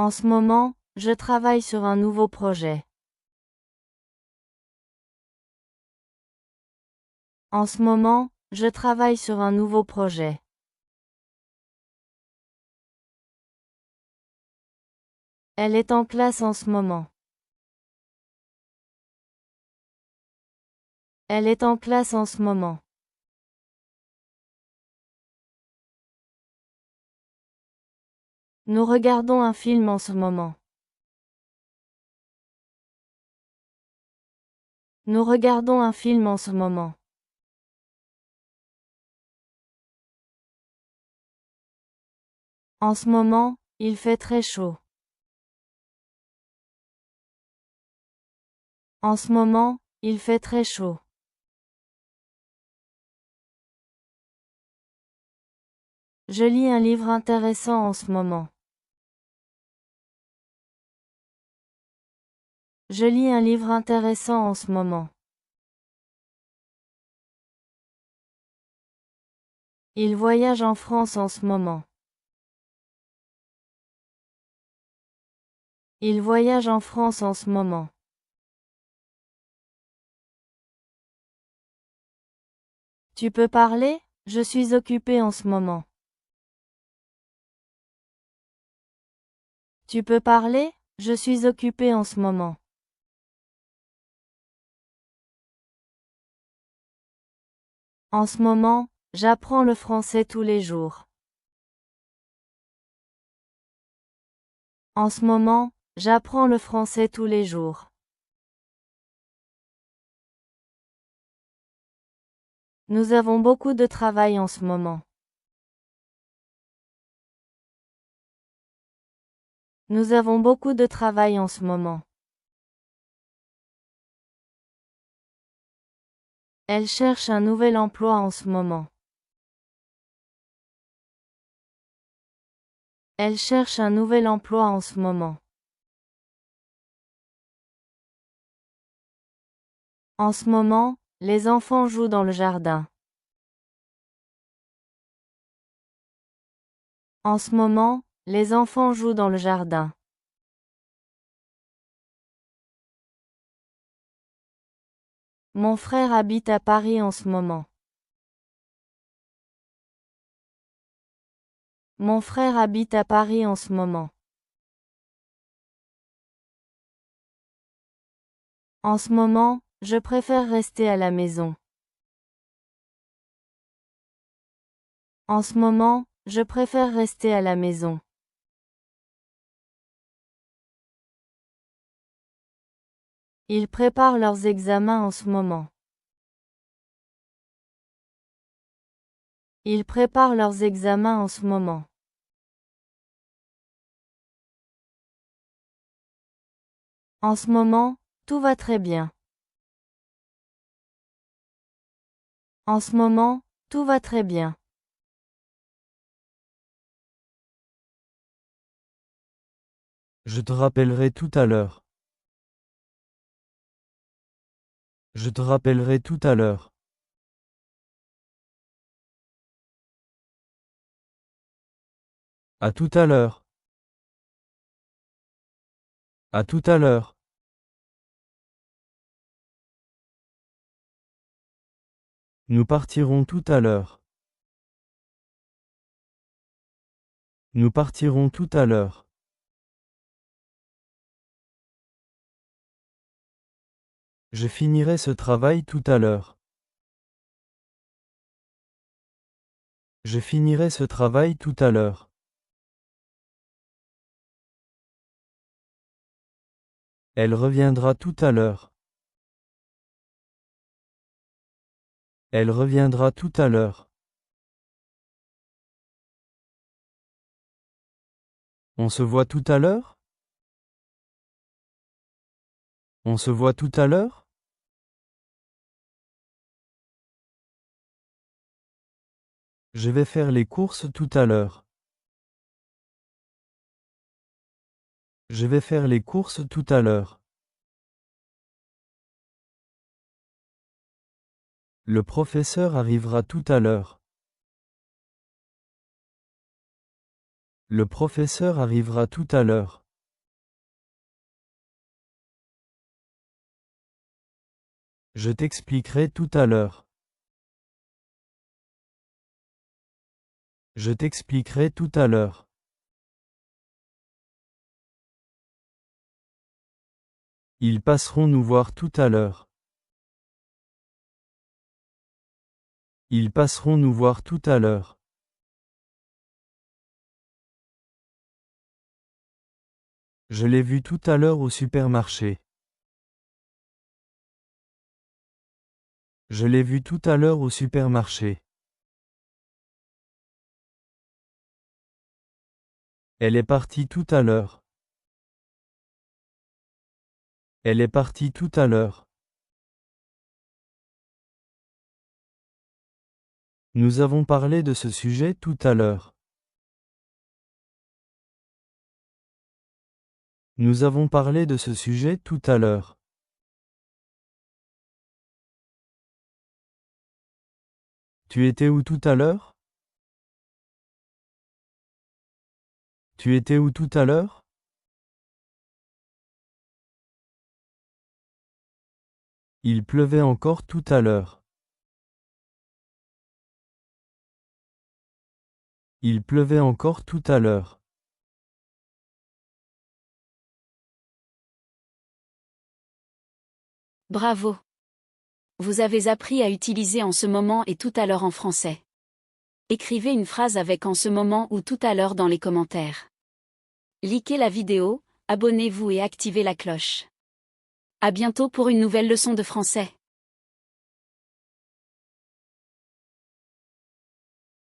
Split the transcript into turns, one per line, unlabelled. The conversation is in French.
En ce moment, je travaille sur un nouveau projet. En ce moment, je travaille sur un nouveau projet. Elle est en classe en ce moment. Elle est en classe en ce moment. Nous regardons un film en ce moment. Nous regardons un film en ce moment. En ce moment, il fait très chaud. En ce moment, il fait très chaud. Je lis un livre intéressant en ce moment. Je lis un livre intéressant en ce moment. Il voyage en France en ce moment. Il voyage en France en ce moment. Tu peux parler? Je suis occupé en ce moment. Tu peux parler? Je suis occupé en ce moment. En ce moment, j'apprends le français tous les jours. En ce moment, j'apprends le français tous les jours. Nous avons beaucoup de travail en ce moment. Nous avons beaucoup de travail en ce moment. Elle cherche un nouvel emploi en ce moment. Elle cherche un nouvel emploi en ce moment. En ce moment, les enfants jouent dans le jardin. En ce moment, les enfants jouent dans le jardin. Mon frère habite à Paris en ce moment. Mon frère habite à Paris en ce moment. En ce moment, je préfère rester à la maison. En ce moment, je préfère rester à la maison. Ils préparent leurs examens en ce moment. Ils préparent leurs examens en ce moment. En ce moment, tout va très bien. En ce moment, tout va très bien.
Je te rappellerai tout à l'heure. Je te rappellerai tout à l'heure. À tout à l'heure. À tout à l'heure. Nous partirons tout à l'heure. Nous partirons tout à l'heure. Je finirai ce travail tout à l'heure. Je finirai ce travail tout à l'heure. Elle reviendra tout à l'heure. Elle reviendra tout à l'heure. On se voit tout à l'heure? On se voit tout à l'heure? Je vais faire les courses tout à l'heure. Je vais faire les courses tout à l'heure. Le professeur arrivera tout à l'heure. Le professeur arrivera tout à l'heure. Je t'expliquerai tout à l'heure. Je t'expliquerai tout à l'heure. Ils passeront nous voir tout à l'heure. Ils passeront nous voir tout à l'heure. Je l'ai vu tout à l'heure au supermarché. Je l'ai vu tout à l'heure au supermarché. Elle est partie tout à l'heure. Elle est partie tout à l'heure. Nous avons parlé de ce sujet tout à l'heure. Nous avons parlé de ce sujet tout à l'heure. Tu étais où tout à l'heure? Tu étais où tout à l'heure? Il pleuvait encore tout à l'heure. Il pleuvait encore tout à l'heure.
Bravo. Vous avez appris à utiliser en ce moment et tout à l'heure en français. Écrivez une phrase avec en ce moment ou tout à l'heure dans les commentaires. Likez la vidéo, abonnez-vous et activez la cloche. À bientôt pour une nouvelle leçon de français.